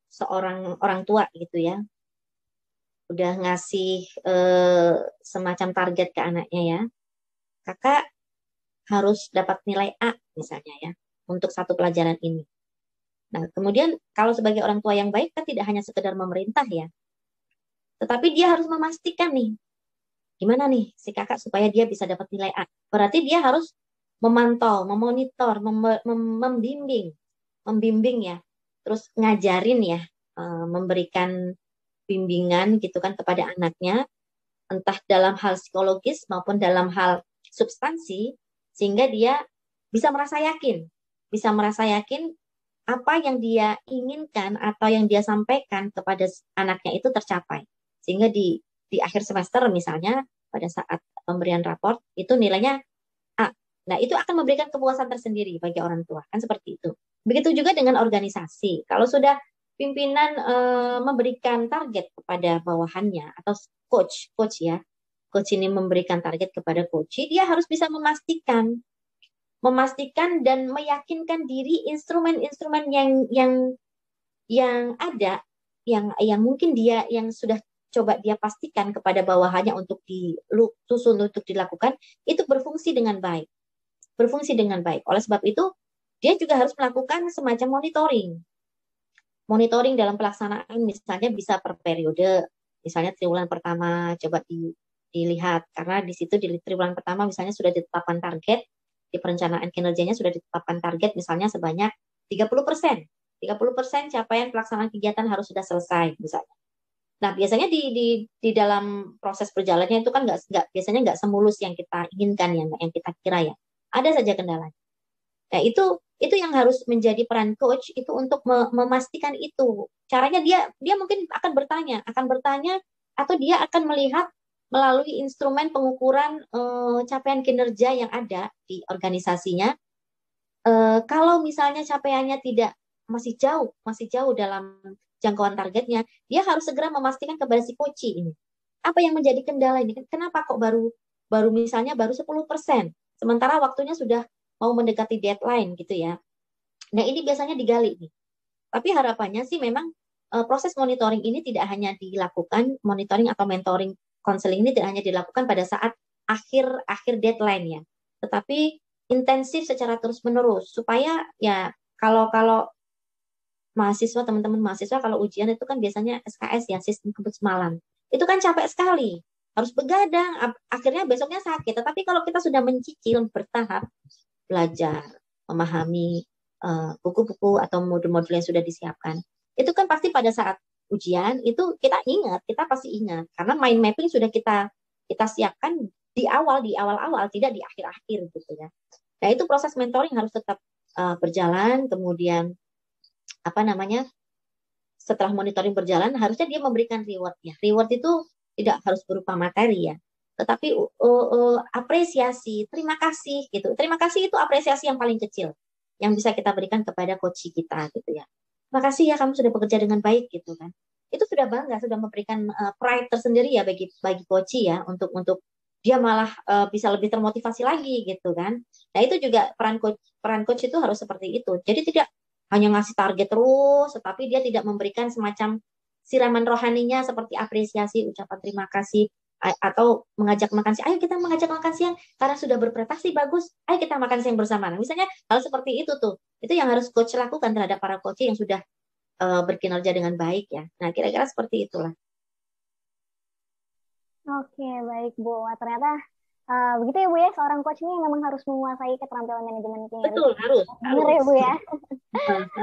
Speaker 3: seorang orang tua gitu ya, udah ngasih semacam target ke anaknya ya, kakak harus dapat nilai A misalnya ya, untuk satu pelajaran ini. Nah, kemudian kalau sebagai orang tua yang baik kan tidak hanya sekedar memerintah ya, tetapi dia harus memastikan nih, gimana nih si kakak supaya dia bisa dapat nilai A. Berarti dia harus memantau, memonitor, membimbing ya, terus ngajarin ya, memberikan bimbingan gitu kan kepada anaknya, entah dalam hal psikologis maupun dalam hal substansi, sehingga dia bisa merasa yakin apa yang dia inginkan atau yang dia sampaikan kepada anaknya itu tercapai. Sehingga di akhir semester misalnya pada saat pemberian raport itu nilainya A. Nah, itu akan memberikan kepuasan tersendiri bagi orang tua, kan seperti itu. Begitu juga dengan organisasi. Kalau sudah pimpinan memberikan target kepada bawahannya atau coach ya, coach ini memberikan target kepada coach, dia harus bisa memastikan dan meyakinkan diri instrumen-instrumen yang ada, yang mungkin dia yang sudah coba dia pastikan kepada bawahannya untuk disusun untuk dilakukan itu berfungsi dengan baik. Oleh sebab itu dia juga harus melakukan semacam monitoring dalam pelaksanaan, misalnya bisa per periode, misalnya triwulan pertama coba dilihat, karena di situ di triwulan pertama misalnya sudah ditetapkan target, di perencanaan kinerjanya sudah ditetapkan target misalnya sebanyak 30%. 30% capaian pelaksanaan kegiatan harus sudah selesai misalnya. Nah, biasanya di dalam proses berjalannya itu kan biasanya nggak semulus yang kita inginkan, yang kita kira ya. Ada saja kendalanya. Nah, itu yang harus menjadi peran coach itu untuk memastikan itu. Caranya dia mungkin akan bertanya atau dia akan melihat melalui instrumen pengukuran capaian kinerja yang ada di organisasinya. Kalau misalnya capaiannya masih jauh dalam jangkauan targetnya, dia harus segera memastikan kepada si coach ini. Apa yang menjadi kendala ini? Kenapa kok baru misalnya baru 10%, sementara waktunya sudah mau mendekati deadline gitu ya. Nah, ini biasanya digali nih. Tapi harapannya sih memang proses monitoring ini tidak hanya dilakukan, monitoring atau mentoring counseling ini tidak hanya dilakukan pada saat akhir deadline ya, tetapi intensif secara terus-menerus supaya ya kalau teman-teman mahasiswa kalau ujian itu kan biasanya SKS ya, sistem kebut semalam. Itu kan capek sekali. Harus begadang, akhirnya besoknya sakit. Tetapi kalau kita sudah mencicil bertahap, belajar, memahami buku-buku atau modul-modul yang sudah disiapkan, itu kan pasti pada saat ujian itu kita pasti ingat karena mind mapping sudah kita siapkan di awal, tidak di akhir-akhir gitu ya. Nah, itu proses mentoring harus tetap berjalan. Kemudian setelah monitoring berjalan harusnya dia memberikan reward ya. Reward itu tidak harus berupa materi ya, tetapi apresiasi, terima kasih gitu. Terima kasih itu apresiasi yang paling kecil yang bisa kita berikan kepada coach kita gitu ya. makasih ya kamu sudah bekerja dengan baik gitu kan. Itu sudah bangga, sudah memberikan pride tersendiri ya bagi coach ya untuk dia malah bisa lebih termotivasi lagi gitu kan. Nah, itu juga peran coach itu harus seperti itu. Jadi tidak hanya ngasih target terus, tetapi dia tidak memberikan semacam siraman rohaninya seperti apresiasi, ucapan terima kasih, atau mengajak makan siang. Ayo kita mengajak makan siang karena sudah berprestasi bagus. Ayo kita makan siang bersama. Nah, misalnya hal seperti itu tuh, itu yang harus coach lakukan terhadap para coach yang sudah berkinerja dengan baik ya. Nah, kira-kira seperti itulah.
Speaker 2: Oke, baik Bu. Wah, ternyata begitu ya Bu ya, seorang coach ini memang harus menguasai keterampilan manajemen kinerja.
Speaker 3: Betul, harus.
Speaker 2: Benar ya Bu ya.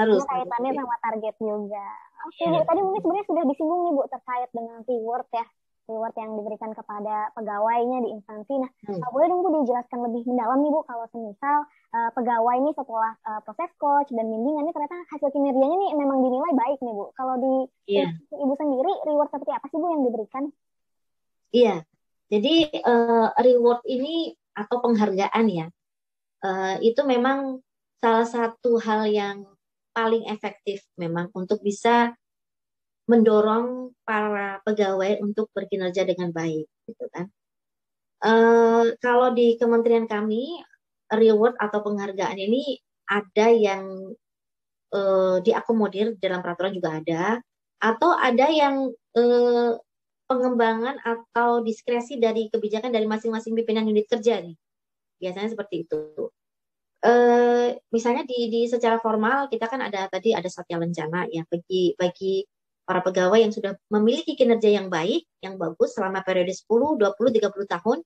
Speaker 3: Harus.
Speaker 2: Karena kaitannya sama target juga. Oke Bu,
Speaker 3: Ya.
Speaker 2: tadi mungkin sebenarnya sudah disinggung nih Bu terkait dengan reward ya. Reward yang diberikan kepada pegawainya di instansi. Nah, boleh dong Bu dijelaskan lebih mendalam nih Bu, kalau semisal pegawai ini setelah proses coach dan bimbingannya ternyata hasil kinerjanya nih memang dinilai baik nih Bu. Kalau di Ibu sendiri, reward seperti apa sih Bu yang diberikan?
Speaker 3: Iya, jadi reward ini atau penghargaan ya, itu memang salah satu hal yang paling efektif memang untuk bisa mendorong para pegawai untuk berkinerja dengan baik, gitu kan. Kalau di kementerian kami, reward atau penghargaan ini ada yang diakomodir dalam peraturan juga ada, atau ada yang pengembangan atau diskresi dari kebijakan dari masing-masing pimpinan unit kerja nih. Biasanya seperti itu. Misalnya di secara formal kita kan ada satya lencana ya bagi para pegawai yang sudah memiliki kinerja yang baik, yang bagus selama periode 10, 20, 30 tahun,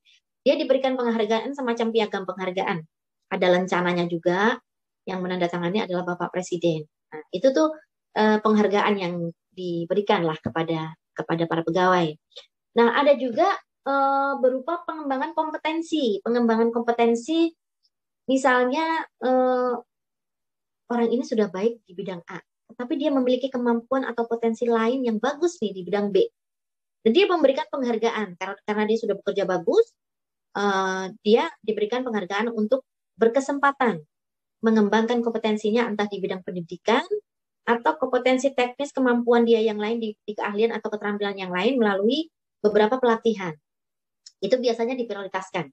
Speaker 3: dia diberikan penghargaan semacam piagam penghargaan. Ada lencananya juga, yang menandatangani adalah Bapak Presiden. Nah, itu tuh penghargaan yang diberikan lah kepada para pegawai. Nah, ada juga berupa pengembangan kompetensi. Misalnya orang ini sudah baik di bidang A, tapi dia memiliki kemampuan atau potensi lain yang bagus nih di bidang B. Dan dia memberikan penghargaan karena dia sudah bekerja bagus, dia diberikan penghargaan untuk berkesempatan mengembangkan kompetensinya entah di bidang pendidikan atau kompetensi teknis kemampuan dia yang lain di keahlian atau keterampilan yang lain melalui beberapa pelatihan. Itu biasanya diprioritaskan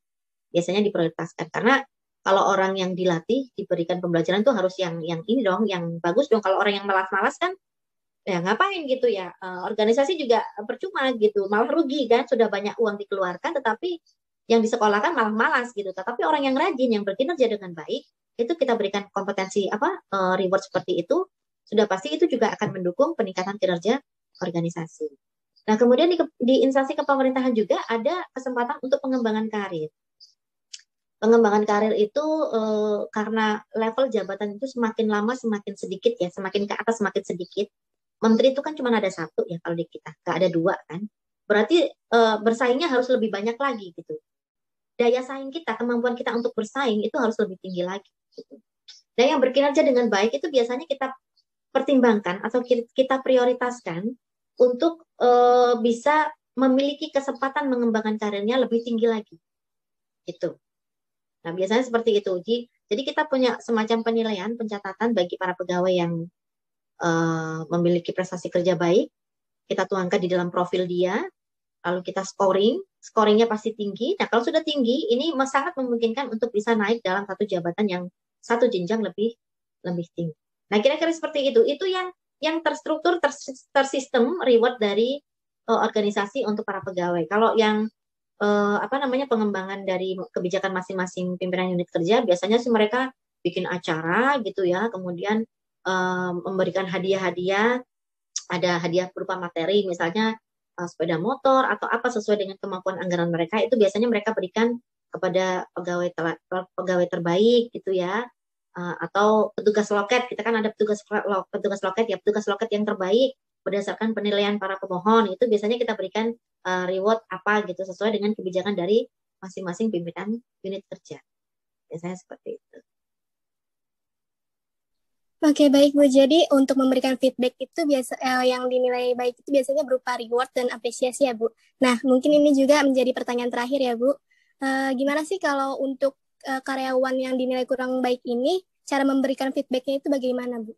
Speaker 3: karena kalau orang yang dilatih diberikan pembelajaran tuh harus yang ini dong, yang bagus dong. Kalau orang yang malas-malas kan ya ngapain gitu ya, organisasi juga percuma gitu, malah rugi kan, sudah banyak uang dikeluarkan tetapi yang disekolahkan malah malas gitu. Tetapi orang yang rajin, yang berkinerja dengan baik, itu kita berikan kompetensi reward seperti itu, sudah pasti itu juga akan mendukung peningkatan kinerja organisasi. Nah, kemudian di instansi kepemerintahan juga ada kesempatan untuk pengembangan karir. Pengembangan karir itu karena level jabatan itu semakin lama semakin sedikit ya, semakin ke atas semakin sedikit. Menteri itu kan cuma ada satu ya kalau di kita, nggak ada dua kan. Berarti bersaingnya harus lebih banyak lagi gitu. Daya saing kita, kemampuan kita untuk bersaing itu harus lebih tinggi lagi. Gitu. Dan yang berkinerja dengan baik itu biasanya kita pertimbangkan atau kita prioritaskan untuk bisa memiliki kesempatan mengembangkan karirnya lebih tinggi lagi. Gitu. Nah, biasanya seperti itu, Uji. Jadi kita punya semacam penilaian, pencatatan bagi para pegawai yang memiliki prestasi kerja baik. Kita tuangkan di dalam profil dia, lalu kita scoringnya pasti tinggi. Nah, kalau sudah tinggi, ini sangat memungkinkan untuk bisa naik dalam satu jabatan yang satu jenjang lebih tinggi. Nah, kira-kira seperti itu. Itu yang terstruktur, tersistem reward dari organisasi untuk para pegawai. Kalau yang pengembangan dari kebijakan masing-masing pimpinan unit kerja, biasanya sih mereka bikin acara gitu ya, kemudian memberikan hadiah-hadiah, ada hadiah berupa materi, misalnya sepeda motor atau apa sesuai dengan kemampuan anggaran mereka, itu biasanya mereka berikan kepada pegawai terbaik gitu ya, atau petugas loket. Kita kan ada petugas loket ya, petugas loket yang terbaik berdasarkan penilaian para pemohon, itu biasanya kita berikan reward apa gitu sesuai dengan kebijakan dari masing-masing pimpinan unit kerja. Biasanya seperti itu.
Speaker 1: Oke, baik Bu. Jadi untuk memberikan feedback itu yang dinilai baik itu biasanya berupa reward dan apresiasi ya Bu. Nah, mungkin ini juga menjadi pertanyaan terakhir ya Bu. Gimana sih kalau untuk karyawan yang dinilai kurang baik ini, cara memberikan feedbacknya itu bagaimana Bu?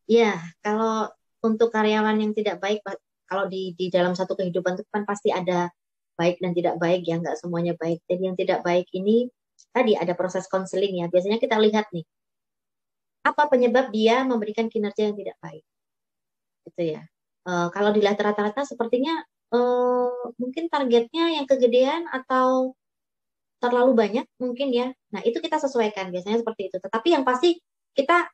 Speaker 3: Ya, kalau untuk karyawan yang tidak baik, kalau di dalam satu kehidupan itu kan pasti ada baik dan tidak baik ya, nggak semuanya baik. Jadi yang tidak baik ini tadi ada proses konseling ya. Biasanya kita lihat nih, apa penyebab dia memberikan kinerja yang tidak baik, gitu ya. Kalau dilihat rata-rata sepertinya mungkin targetnya yang kegedean atau terlalu banyak mungkin ya. Nah, itu kita sesuaikan biasanya seperti itu. Tetapi yang pasti kita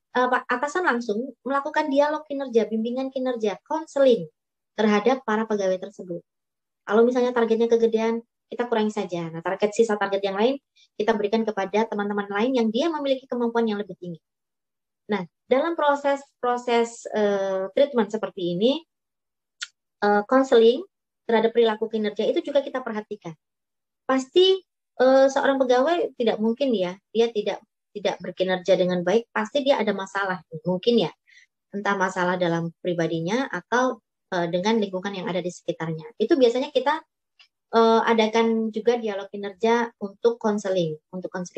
Speaker 3: atasan langsung melakukan dialog kinerja, bimbingan kinerja, konseling terhadap para pegawai tersebut. Kalau misalnya targetnya kegedean, kita kurangi saja. Nah, sisa target yang lain kita berikan kepada teman-teman lain yang dia memiliki kemampuan yang lebih tinggi. Nah, dalam proses treatment seperti ini, konseling terhadap perilaku kinerja itu juga kita perhatikan. Pasti seorang pegawai tidak mungkin ya, dia tidak berkinerja dengan baik, pasti dia ada masalah, mungkin ya, entah masalah dalam pribadinya atau dengan lingkungan yang ada di sekitarnya. Itu biasanya kita adakan juga dialog kinerja untuk konseling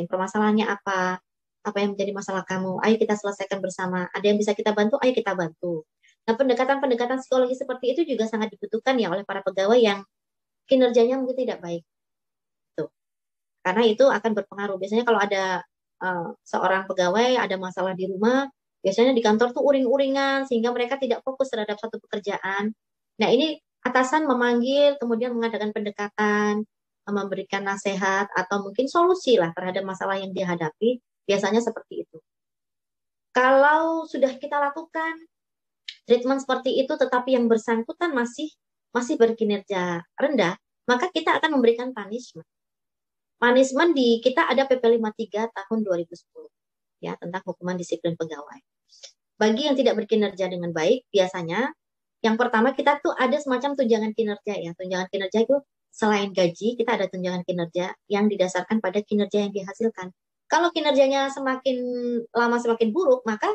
Speaker 3: permasalahannya apa yang menjadi masalah kamu, ayo kita selesaikan bersama, ada yang bisa kita bantu, ayo kita bantu. Nah, pendekatan psikologi seperti itu juga sangat dibutuhkan ya oleh para pegawai yang kinerjanya mungkin tidak baik. Karena itu akan berpengaruh. Biasanya kalau ada seorang pegawai ada masalah di rumah, biasanya di kantor tuh uring-uringan sehingga mereka tidak fokus terhadap satu pekerjaan. Nah, ini atasan memanggil, kemudian mengadakan pendekatan, memberikan nasihat atau mungkin solusi lah terhadap masalah yang dihadapi. Biasanya seperti itu. Kalau sudah kita lakukan treatment seperti itu, tetapi yang bersangkutan masih berkinerja rendah, maka kita akan memberikan punishment. Punishment di kita ada PP 53 tahun 2010 ya tentang hukuman disiplin pegawai. Bagi yang tidak berkinerja dengan baik, biasanya yang pertama kita tuh ada semacam tunjangan kinerja ya. Tunjangan kinerja itu selain gaji, kita ada tunjangan kinerja yang didasarkan pada kinerja yang dihasilkan. Kalau kinerjanya semakin lama semakin buruk, maka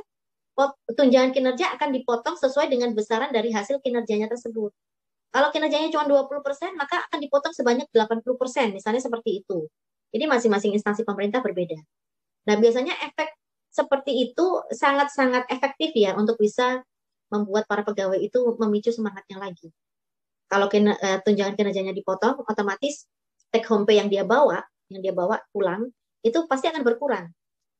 Speaker 3: tunjangan kinerja akan dipotong sesuai dengan besaran dari hasil kinerjanya tersebut. Kalau kinerjanya cuma 20%, maka akan dipotong sebanyak 80%, misalnya seperti itu. Jadi masing-masing instansi pemerintah berbeda. Nah, biasanya efek seperti itu sangat-sangat efektif ya untuk bisa membuat para pegawai itu memicu semangatnya lagi. Kalau tunjangan kinerjanya dipotong, otomatis take home pay yang dia bawa pulang, itu pasti akan berkurang.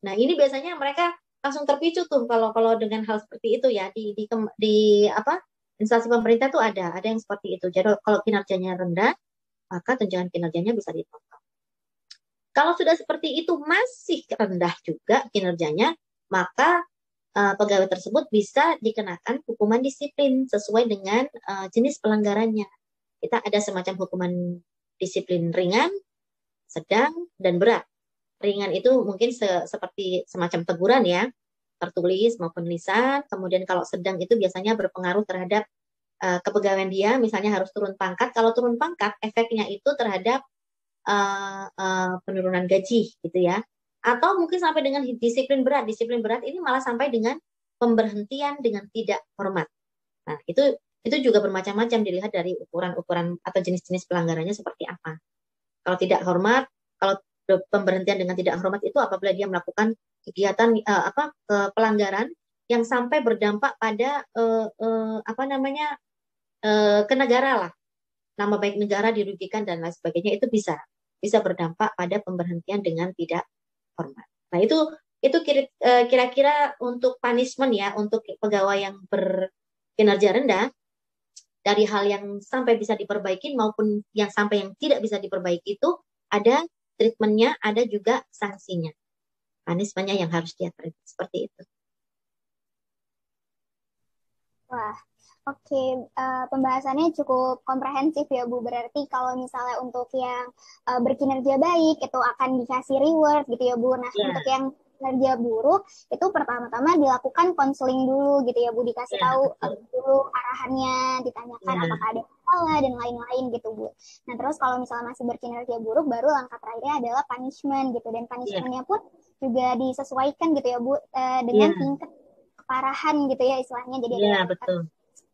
Speaker 3: Nah, ini biasanya mereka langsung terpicu tuh kalau dengan hal seperti itu ya di instansi pemerintah tuh ada yang seperti itu. Jadi kalau kinerjanya rendah, maka tunjangan kinerjanya bisa dipotong. Kalau sudah seperti itu masih rendah juga kinerjanya, maka pegawai tersebut bisa dikenakan hukuman disiplin sesuai dengan jenis pelanggarannya. Kita ada semacam hukuman disiplin ringan, sedang, dan berat. Ringan itu mungkin seperti semacam teguran ya, tertulis maupun lisan. Kemudian kalau sedang itu biasanya berpengaruh terhadap kepegawaian dia, misalnya harus turun pangkat. Kalau turun pangkat, efeknya itu terhadap penurunan gaji gitu ya. Atau mungkin sampai dengan disiplin berat. Disiplin berat ini malah sampai dengan pemberhentian dengan tidak hormat. Nah, itu juga bermacam-macam dilihat dari ukuran-ukuran atau jenis-jenis pelanggarannya seperti apa. Kalau tidak hormat, kalau pemberhentian dengan tidak hormat itu apabila dia melakukan kegiatan pelanggaran yang sampai berdampak pada ke negara lah, nama baik negara dirugikan dan lain sebagainya, itu bisa berdampak pada pemberhentian dengan tidak hormat. Nah, itu kira-kira untuk punishment ya untuk pegawai yang berkinerja rendah, dari hal yang sampai bisa diperbaiki maupun yang sampai yang tidak bisa diperbaiki itu ada treatmentnya, ada juga sanksinya, punishmentnya yang harus dia terima seperti itu.
Speaker 2: Wah, oke, pembahasannya cukup komprehensif ya Bu. Berarti kalau misalnya untuk yang berkinerja baik itu akan dikasih reward gitu ya Bu. Nah, untuk yang kinerja buruk itu pertama-tama dilakukan konseling dulu gitu ya Bu, dikasih tahu dulu arahannya, ditanyakan apakah ada masalah dan lain-lain gitu Bu. Nah, terus kalau misalnya masih berkinerja buruk, baru langkah terakhirnya adalah punishment gitu, dan punishmentnya pun juga disesuaikan gitu ya Bu dengan tingkat keparahan gitu ya istilahnya. Jadi ada
Speaker 3: betul.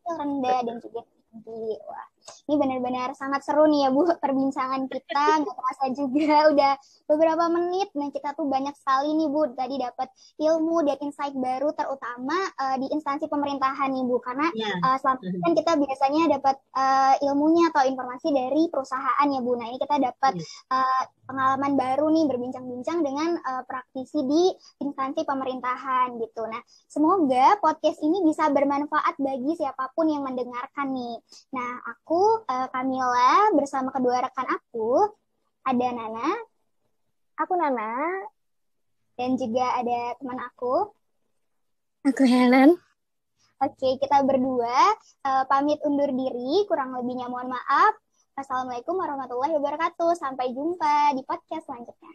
Speaker 2: rendah dan juga tinggi. Wah, Ini benar-benar sangat seru nih ya Bu, perbincangan kita. Nggak terasa juga udah beberapa menit. Nah kita tuh banyak sekali nih Bu, tadi dapat ilmu dan insight baru, terutama di instansi pemerintahan nih Bu. Karena selama ini kan kita biasanya dapat ilmunya atau informasi dari perusahaan ya Bu. Nah ini kita dapat pengalaman baru nih, berbincang-bincang dengan praktisi di instansi pemerintahan gitu. Nah, semoga podcast ini bisa bermanfaat bagi siapapun yang mendengarkan nih. Nah, aku Camilla bersama kedua rekan aku, ada Nana,
Speaker 4: aku Nana,
Speaker 2: dan juga ada teman aku
Speaker 1: Helen.
Speaker 2: Oke, kita berdua pamit undur diri, kurang lebihnya mohon maaf. Assalamualaikum warahmatullahi wabarakatuh. Sampai jumpa di podcast selanjutnya.